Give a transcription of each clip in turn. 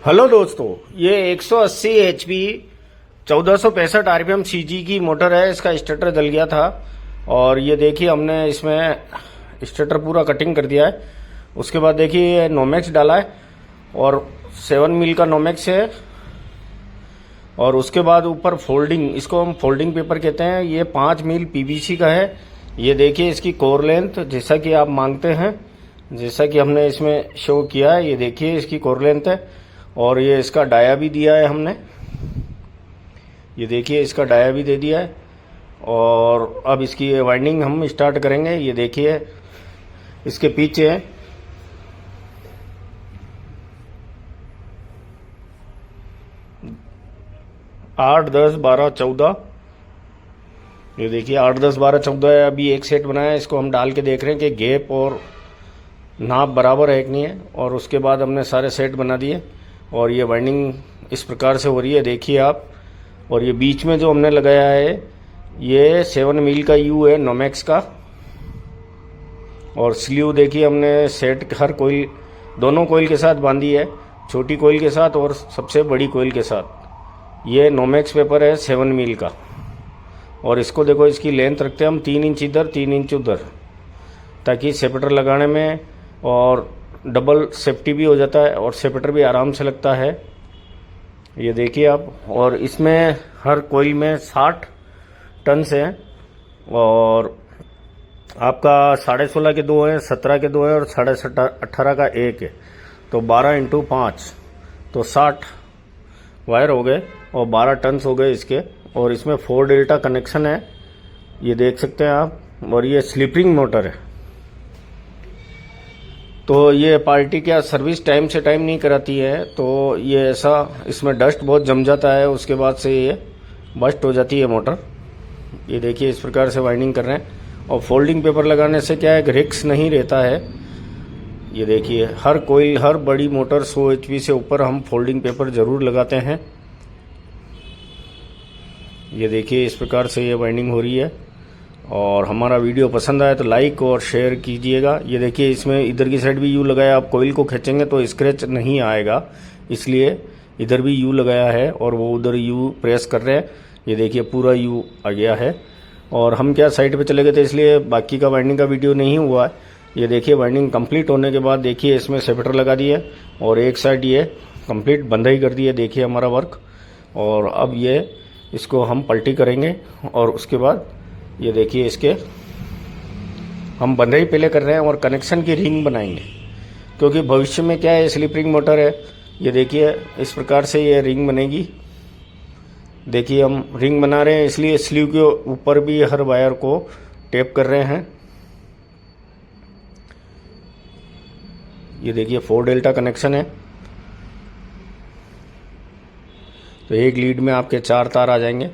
Hello दोस्तों, ये 180 HP 1465 RPM CG की मोटर है। इसका स्टार्टर जल गया था और ये देखिए हमने इसमें स्टार्टर पूरा कटिंग कर दिया है। उसके बाद देखिए नोमेक्स डाला है और 7 मील का नोमेक्स है। और उसके बाद ऊपर फोल्डिंग, इसको हम फोल्डिंग पेपर कहते हैं। ये 5 मील PVC का है। ये देखिए इसकी कोर लेंथ जैसा कि आप मांगते हैं, जैसा कि हमने इसमें शो किया है। ये देखिए इसकी कोर लेंथ है और ये इसका डाया भी दिया है हमने। ये देखिए इसका डाया भी दे दिया है। और अब इसकी वाइंडिंग हम स्टार्ट करेंगे। ये देखिए इसके पीछे 8, 10, 12, 14। ये देखिए 8, 10, 12, 14 है। अभी एक सेट बनाया है, इसको हम डाल के देख रहे हैं कि गैप और नाप बराबर है कि नहीं है। और उसके बाद हमने सारे सेट बना दिए और ये वाइंडिंग इस प्रकार से हो रही है, देखिए आप। और ये बीच में जो हमने लगाया है ये 7 मील का यू है नोमेक्स का। और स्लीव देखिए हमने सेट हर कोइल, दोनों कोइल के साथ बांधी है, छोटी कोइल के साथ और सबसे बड़ी कोइल के साथ। ये नोमेक्स पेपर है 7 मील का। और इसको देखो, इसकी लेंथ रखते हैं हम 3 इंच इधर 3 इंच उधर, ताकि सेपरेटर लगाने में और डबल सेफ्टी भी हो जाता है और सेपरेटर भी आराम से लगता है। ये देखिए आप। और इसमें हर कोइल में 60 टन है और आपका 16.5 के 2 हैं, 17 के 2 हैं और 18.5 का 1 है। तो 12 × 5 तो 60 वायर हो गए और 12 टन हो गए इसके। और इसमें 4 डेल्टा कनेक्शन है, ये देख सकते हैं आप। और ये स्लिपिंग मोटर है। तो ये पार्टी क्या सर्विस टाइम से टाइम नहीं कराती है, तो ये ऐसा, इसमें डस्ट बहुत जम जाता है, उसके बाद से ये बस्ट हो जाती है मोटर। ये देखिए इस प्रकार से वाइंडिंग कर रहे हैं। और फोल्डिंग पेपर लगाने से क्या है, रिक्स नहीं रहता है। ये देखिए हर कोई, हर बड़ी मोटर 100 HP से ऊपर हम फोल्डिंग पेपर जरूर लगाते हैं। ये देखिए इस प्रकार से ये वाइंडिंग हो रही है। और हमारा वीडियो पसंद आए तो लाइक और शेयर कीजिएगा। ये देखिए इसमें इधर की साइड भी यू लगाया, आप कोइल को खींचेंगे तो स्क्रैच नहीं आएगा, इसलिए इधर भी यू लगाया है। और वो उधर यू प्रेस कर रहे हैं। ये देखिए पूरा यू आ गया है। और हम क्या साइड पे चले गए थे, इसलिए बाकी का वाइंडिंग का वीडियो नहीं हुआ है। ये देखिए वाइंडिंग कंप्लीट होने के बाद देखिए इसमें सेपरेटर लगा दिए और एक साइड ये कंप्लीट बंधाई कर दी है। देखिए हमारा वर्क। और अब ये इसको हम पलटी करेंगे और उसके बाद ये देखिए इसके हम बंधाई पहले कर रहे हैं और कनेक्शन की रिंग बनाएंगे, क्योंकि भविष्य में क्या है, स्लिप मोटर है। ये देखिए इस प्रकार से ये रिंग बनेगी। देखिए हम रिंग बना रहे हैं, इसलिए स्लीव के ऊपर भी हर वायर को टेप कर रहे हैं। ये देखिए 4 डेल्टा कनेक्शन है, तो एक लीड में आपके 4 तार आ जाएंगे।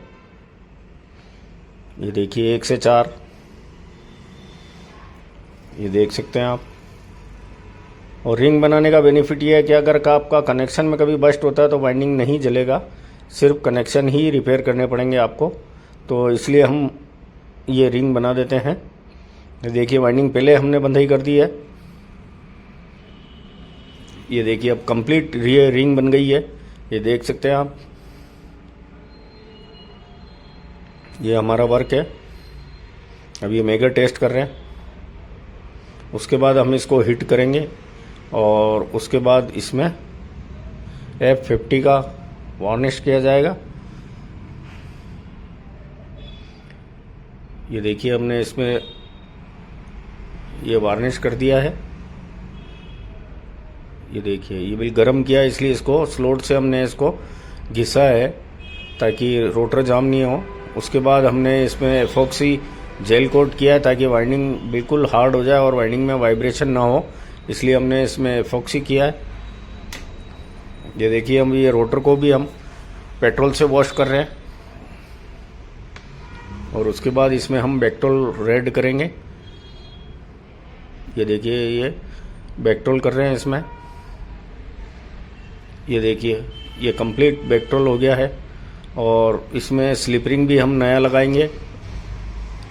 ये देखिए 1 से 4, ये देख सकते हैं आप। और रिंग बनाने का बेनिफिट ये है कि अगर आपका कनेक्शन में कभी बस्ट होता है तो वाइंडिंग नहीं जलेगा, सिर्फ कनेक्शन ही रिपेयर करने पड़ेंगे आपको। तो इसलिए हम ये रिंग बना देते हैं। ये देखिए वाइंडिंग पहले हमने बंधाई कर दी है। ये देखिए अब कंप्लीट ये रिंग बन गई है, ये देख सकते हैं आप। ये हमारा वर्क है। अब ये मेगर टेस्ट कर रहे हैं, उसके बाद हम इसको हिट करेंगे और उसके बाद इसमें F50 का वार्निश किया जाएगा। ये देखिए हमने इसमें ये वार्निश कर दिया है। ये देखिए ये बिल गर्म किया है, इसलिए इसको स्लोट से हमने इसको घिसा है ताकि रोटर जाम नहीं हो। उसके बाद हमने इसमें एपॉक्सी जेल कोट किया है ताकि वाइंडिंग बिल्कुल हार्ड हो जाए और वाइंडिंग में वाइब्रेशन ना हो, इसलिए हमने इसमें एपॉक्सी किया है। ये देखिए हम ये रोटर को भी हम पेट्रोल से वॉश कर रहे हैं। और उसके बाद इसमें हम बैकटोल रेड करेंगे। ये देखिए ये बैकटोल कर रहे हैं इसमें। ये देखिए ये कंप्लीट बैकटोल हो गया है। और इसमें स्लिप रिंग भी हम नया लगाएंगे।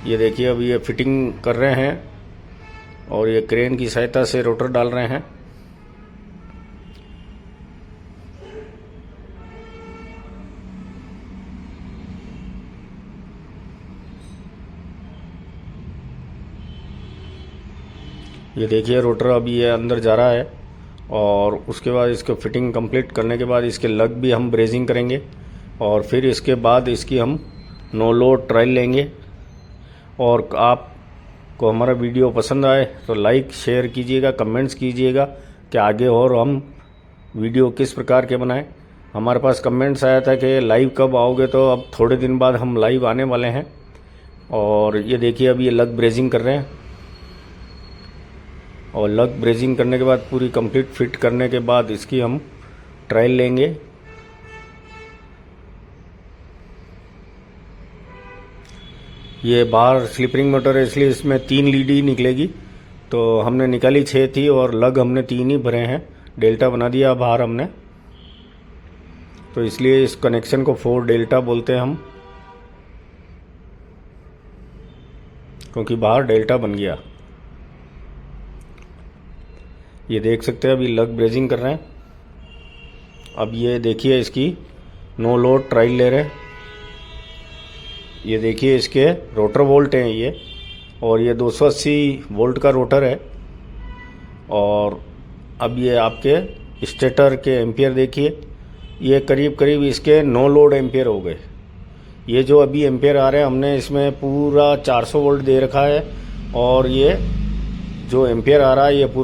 ये देखिए अब ये फिटिंग कर रहे हैं और ये क्रेन की सहायता से रोटर डाल रहे हैं। ये देखिए रोटर अभी ये अंदर जा रहा है और उसके बाद इसको फिटिंग कंप्लीट करने के बाद इसके लग भी हम ब्रेजिंग करेंगे और फिर इसके बाद इसकी हम नो लोड ट्रायल लेंगे। और आपको हमारा वीडियो पसंद आए तो लाइक शेयर कीजिएगा, कमेंट्स कीजिएगा कि आगे और हम वीडियो किस प्रकार के बनाएं। हमारे पास कमेंट्स आया था कि लाइव कब आओगे, तो अब थोड़े दिन बाद हम लाइव आने वाले हैं। और ये देखिए अभी ये लग ब्रेजिंग कर रहे हैं और लग ब्रेजिंग करने के बाद पूरी कंप्लीट फिट करने के बाद इसकी हम ट्रायल लेंगे। ये बाहर स्लिपरिंग मोटर है इसलिए इसमें 3 लीड ही निकलेगी, तो हमने निकाली 6 थी और लग हमने 3 ही भरे हैं, डेल्टा बना दिया बाहर हमने, तो इसलिए इस कनेक्शन को 4 डेल्टा बोलते हैं हम, क्योंकि बाहर डेल्टा बन गया। ये देख सकते हैं अभी लग ब्रेजिंग कर रहे हैं। अब ये देखिए इसकी नो लोड ट्रायल ले रहे हैं। ये देखिए इसके रोटर वोल्ट हैं ये, और ये 280 वोल्ट का रोटर है। और अब ये आपके स्टेटर के एम्पियर देखिए, ये करीब करीब इसके नो लोड एम्पियर हो गए। ये जो अभी एम्पियर आ रहे हैं हमने इसमें पूरा 400 वोल्ट दे रखा है, और ये जो एम्पियर आ रहा है ये पूरा